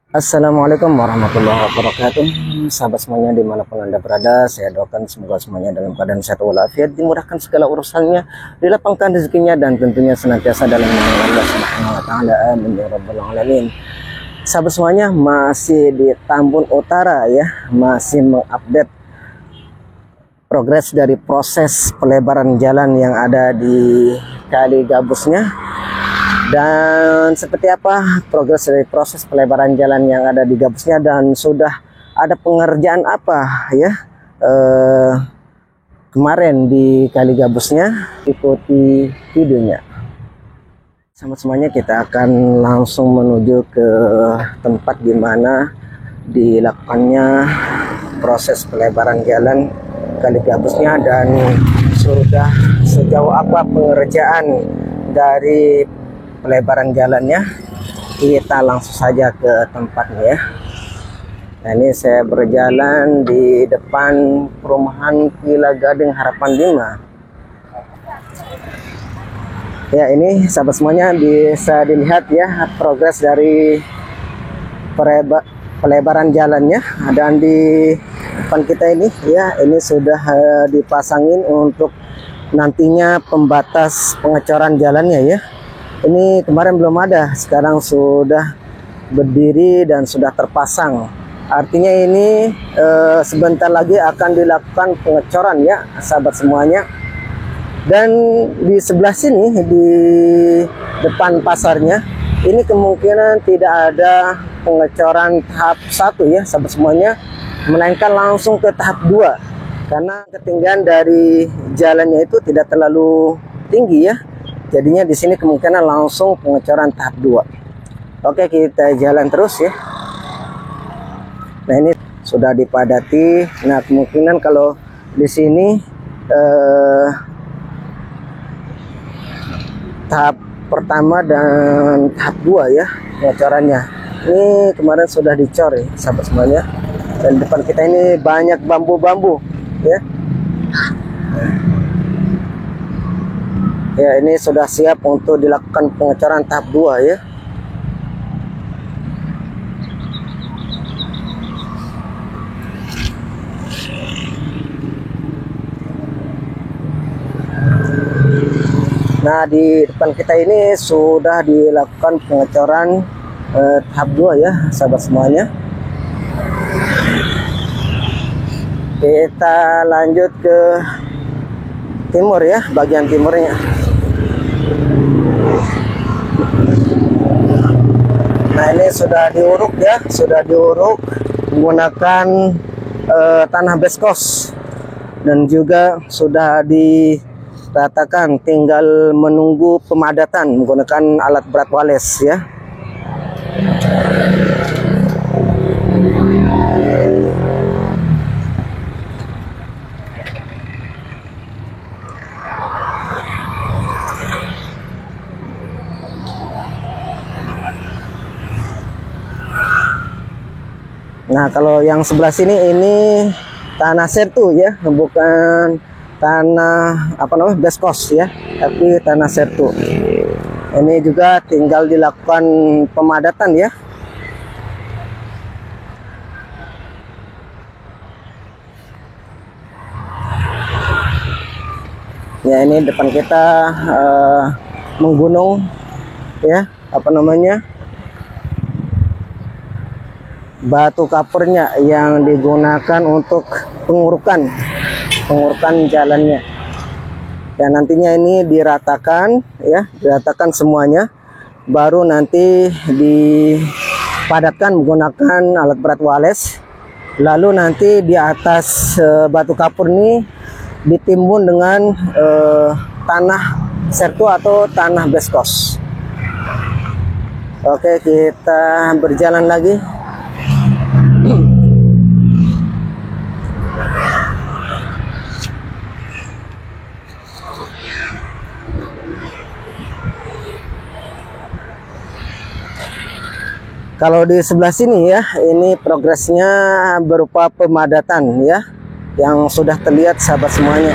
Assalamualaikum warahmatullahi wabarakatuh. Sahabat semuanya dimanapun Anda berada, saya doakan semoga semuanya dalam keadaan sehat walafiat, dimudahkan segala urusannya, dilapangkan rezekinya, dan tentunya senantiasa dalam lindungan Allah Subhanahu wa taala. Amin ya rabbal alamin. Sahabat semuanya, masih di Tambun Utara ya, masih mengupdate progres dari proses pelebaran jalan yang ada di Kali Gabusnya. Dan seperti apa progres dari proses pelebaran jalan yang ada di Gabusnya, dan sudah ada pengerjaan apa ya kemarin di Kali Gabusnya, ikuti videonya. Sama semuanya kita akan langsung menuju ke tempat di mana dilakukannya proses pelebaran jalan Kali Gabusnya, dan sudah sejauh apa pengerjaan dari pelebaran jalannya. Kita langsung saja ke tempatnya ya. Nah, ini saya berjalan di depan perumahan Villa Gading Harapan 5 ya. Ini sahabat semuanya bisa dilihat ya progres dari pelebaran jalannya. Dan di depan kita ini ya, ini sudah dipasangin untuk nantinya pembatas pengecoran jalannya ya. Ini kemarin belum ada, sekarang sudah berdiri dan sudah terpasang. Artinya ini sebentar lagi akan dilakukan pengecoran ya sahabat semuanya. Dan di sebelah sini di depan pasarnya ini kemungkinan tidak ada pengecoran tahap 1 ya sahabat semuanya, melainkan langsung ke tahap 2 karena ketinggian dari jalannya itu tidak terlalu tinggi ya. Jadinya di sini kemungkinan langsung pengecoran tahap 2. Oke, kita jalan terus ya. Nah, ini sudah dipadati. Nah, kemungkinan kalau di sini tahap pertama dan tahap 2 ya pengecorannya. Ini kemarin sudah dicor ya sahabat semuanya. Dan depan kita ini banyak bambu-bambu ya. Ya, ini sudah siap untuk dilakukan pengecoran tahap 2 ya. Nah, di depan kita ini sudah dilakukan pengecoran tahap 2 ya sahabat semuanya. Kita lanjut ke timur ya, bagian timurnya. Nah, ini sudah diuruk ya, sudah diuruk menggunakan tanah beskos, dan juga sudah diratakan, tinggal menunggu pemadatan menggunakan alat berat wales ya. Nah, kalau yang sebelah sini ini tanah sertu ya, bukan tanah beskos ya, tapi tanah sertu. Ini juga tinggal dilakukan pemadatan ya. Ya, ini depan kita menggunung ya, batu kapurnya yang digunakan untuk pengurukan jalannya. Dan nantinya ini diratakan ya, diratakan semuanya, baru nanti dipadatkan menggunakan alat berat wales. Lalu nanti di atas batu kapur ini ditimbun dengan tanah sertu atau tanah beskos. Oke, kita berjalan lagi. Kalau di sebelah sini ya, ini progresnya berupa pemadatan ya, yang sudah terlihat sahabat semuanya.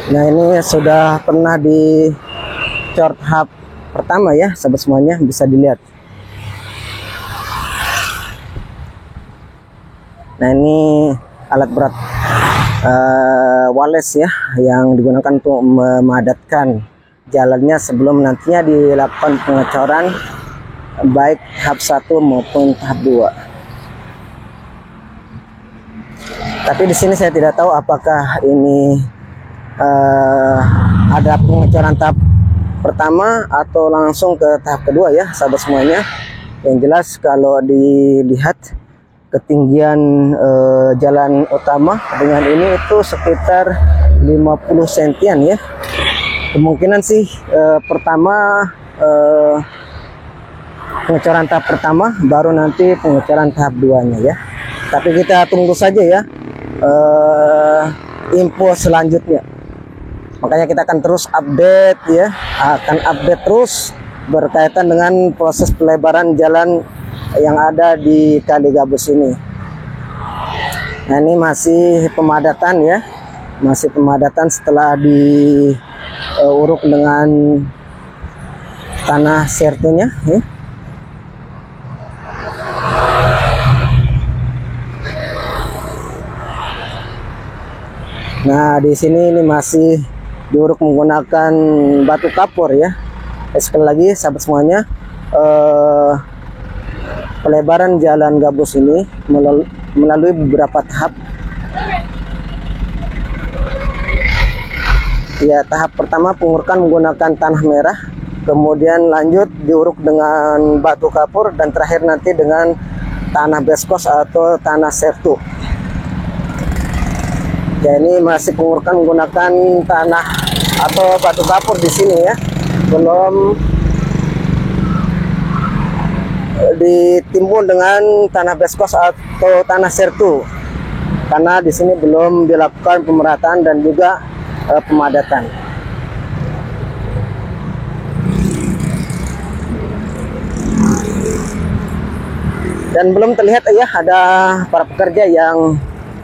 Nah, ini sudah pernah dicor tahap pertama ya, sahabat semuanya, bisa dilihat. Nah, ini alat berat wales ya, yang digunakan untuk memadatkan jalannya sebelum nantinya dilakukan pengecoran baik tahap 1 maupun tahap 2. Tapi di sini saya tidak tahu apakah ini ada pengecoran tahap pertama atau langsung ke tahap kedua ya, sahabat semuanya. Yang jelas kalau dilihat ketinggian jalan utama dengan ini itu sekitar 50 sentian ya. Kemungkinan sih pertama pengecoran tahap pertama, baru nanti pengecoran tahap 2-nya ya. Tapi kita tunggu saja ya info selanjutnya. Makanya kita akan terus update ya, akan update terus berkaitan dengan proses pelebaran jalan yang ada di Kali Gabus ini. Nah, ini masih pemadatan ya, masih pemadatan setelah diuruk dengan tanah sertunya ya. Nah, di sini ini masih diuruk menggunakan batu kapur ya. Sekali lagi sahabat semuanya, pelebaran jalan Gabus ini melalui beberapa tahap. Ya, tahap pertama pengurukan menggunakan tanah merah, kemudian lanjut diuruk dengan batu kapur, dan terakhir nanti dengan tanah beskos atau tanah sertu. Ya, ini masih pengurukan menggunakan tanah atau batu kapur di sini ya, belum ditimbun dengan tanah beskos atau tanah sertu, karena di sini belum dilakukan pemerataan dan juga pemadatan. Dan belum terlihat ya ada para pekerja yang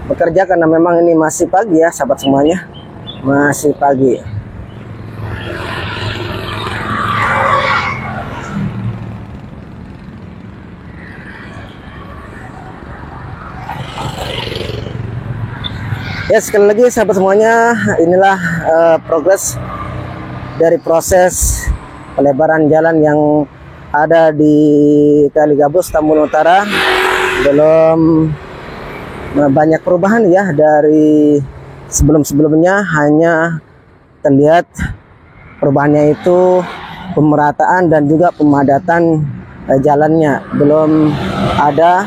bekerja, karena memang ini masih pagi ya, sahabat semuanya, masih pagi. Ya, sekali lagi sahabat semuanya, inilah progres dari proses pelebaran jalan yang ada di Kali Gabus Tambun Utara. Belum banyak perubahan ya dari sebelum-sebelumnya, hanya terlihat perubahannya itu pemerataan dan juga pemadatan jalannya. Belum ada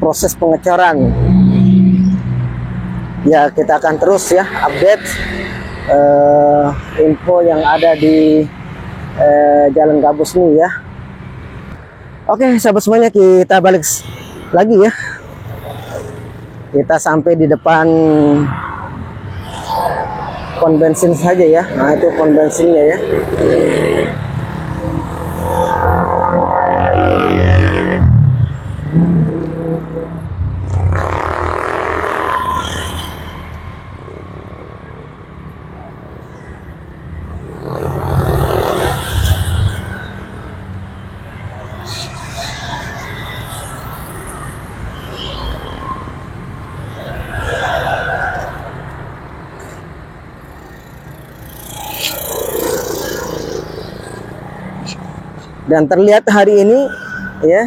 proses pengecoran. Ya, kita akan terus ya update info yang ada di Jalan Gabus ini ya. Oke sahabat semuanya, kita balik lagi ya. Kita sampai di depan pom bensin saja ya. Nah, itu pom bensinnya ya. Dan terlihat hari ini ya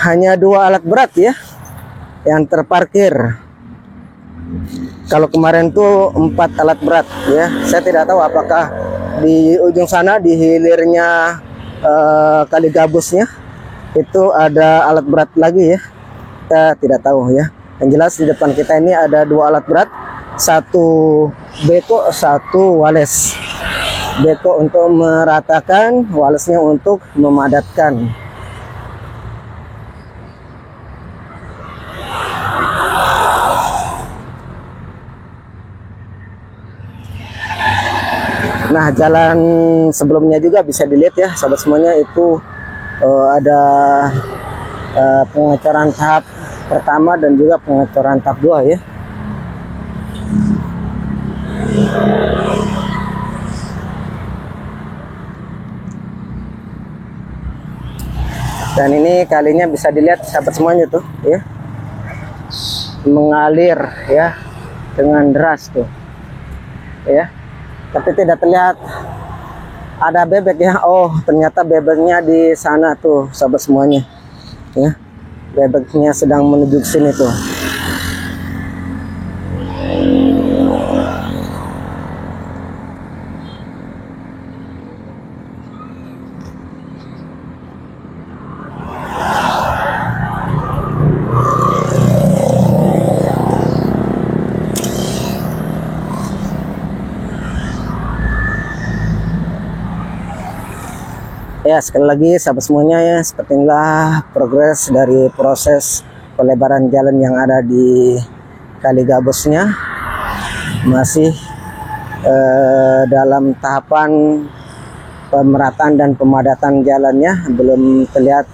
hanya 2 alat berat ya yang terparkir. Kalau kemarin tuh 4 alat berat ya. Saya tidak tahu apakah di ujung sana, di hilirnya Kali Gabusnya itu ada alat berat lagi ya. Kita tidak tahu ya. Yang jelas di depan kita ini ada 2 alat berat, 1 beko, 1 wales. Beko untuk meratakan, walesnya untuk memadatkan. Nah, jalan sebelumnya juga bisa dilihat ya sahabat semuanya, itu ada pengecoran tahap pertama dan juga pengecoran tahap 2 ya. Dan ini kalinya bisa dilihat sahabat semuanya tuh ya, mengalir ya dengan deras tuh ya, tapi tidak terlihat ada bebek ya. Oh, ternyata bebeknya di sana tuh sahabat semuanya ya, bebeknya sedang menuju ke sini tuh. Ya, sekali lagi sahabat semuanya ya, seperti inilah progres dari proses pelebaran jalan yang ada di Kali Gabusnya. Masih dalam tahapan pemerataan dan pemadatan jalannya, belum terlihat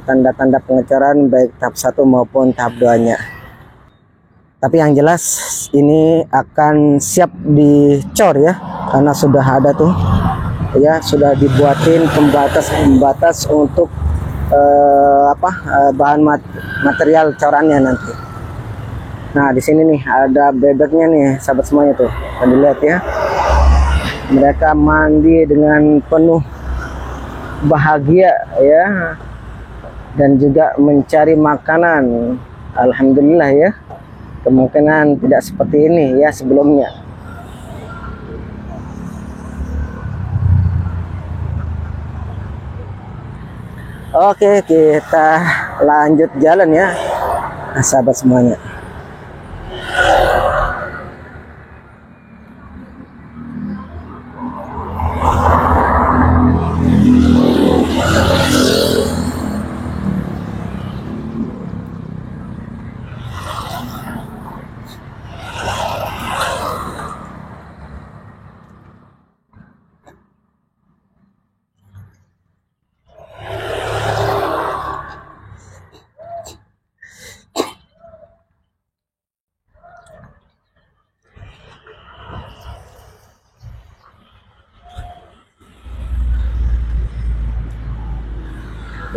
tanda-tanda pengecoran baik tahap 1 maupun tahap 2-nya. Tapi yang jelas ini akan siap dicor ya, karena sudah ada tuh ya, sudah dibuatin pembatas untuk bahan material corannya nanti. Nah, di sini nih ada bebeknya nih sahabat semuanya tuh, bisa dilihat ya, mereka mandi dengan penuh bahagia ya, dan juga mencari makanan. Alhamdulillah ya, kemungkinan tidak seperti ini ya sebelumnya. Oke, kita lanjut jalan ya, sahabat semuanya.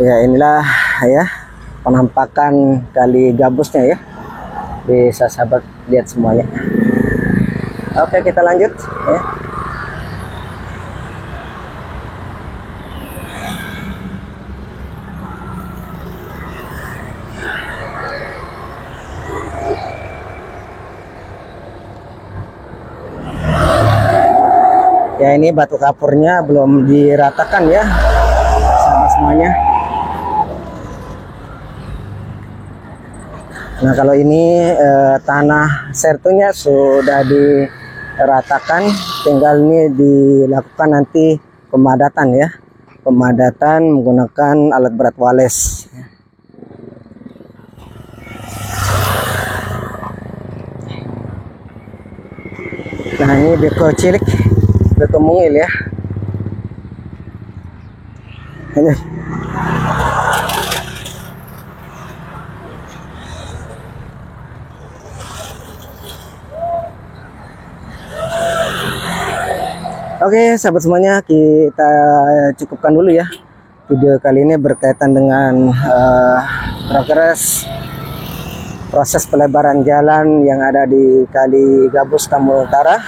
Ya, inilah ya penampakan Kali Gabusnya ya, bisa sahabat lihat semuanya. Oke, kita lanjut ya. Ya, ini batu kapurnya belum diratakan ya sahabat semuanya. Nah, kalau ini tanah sertunya sudah diratakan, tinggal ini dilakukan nanti pemadatan ya, pemadatan menggunakan alat berat wales. Nah, ini beko cilik, beko mungil ya. Ini. Oke, sahabat semuanya, kita cukupkan dulu ya video kali ini berkaitan dengan proses pelebaran jalan yang ada di Kali Gabus Tambun Utara.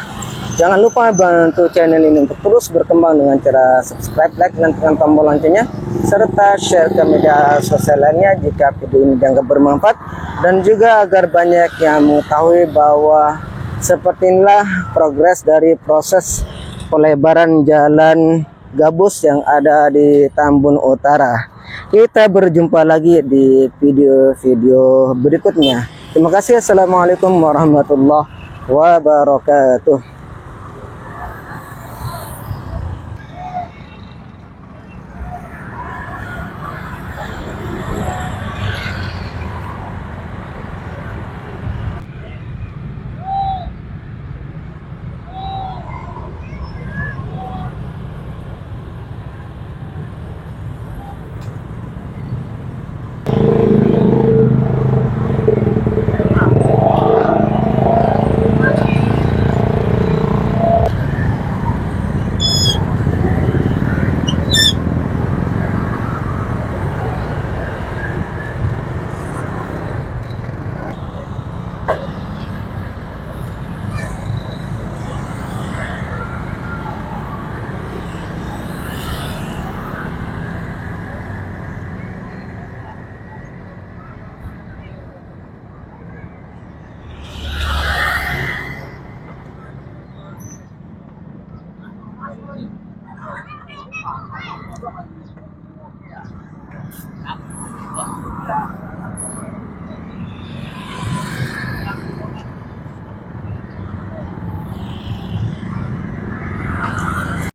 Jangan lupa bantu channel ini untuk terus berkembang dengan cara subscribe, like, dan tekan tombol loncengnya, serta share ke media sosial lainnya jika video ini dianggap bermanfaat, dan juga agar banyak yang mengetahui bahwa seperti inilah progres dari proses pelebaran jalan gabus yang ada di Tambun Utara. Kita berjumpa lagi di video-video berikutnya. Terima kasih. Assalamualaikum warahmatullahi wabarakatuh.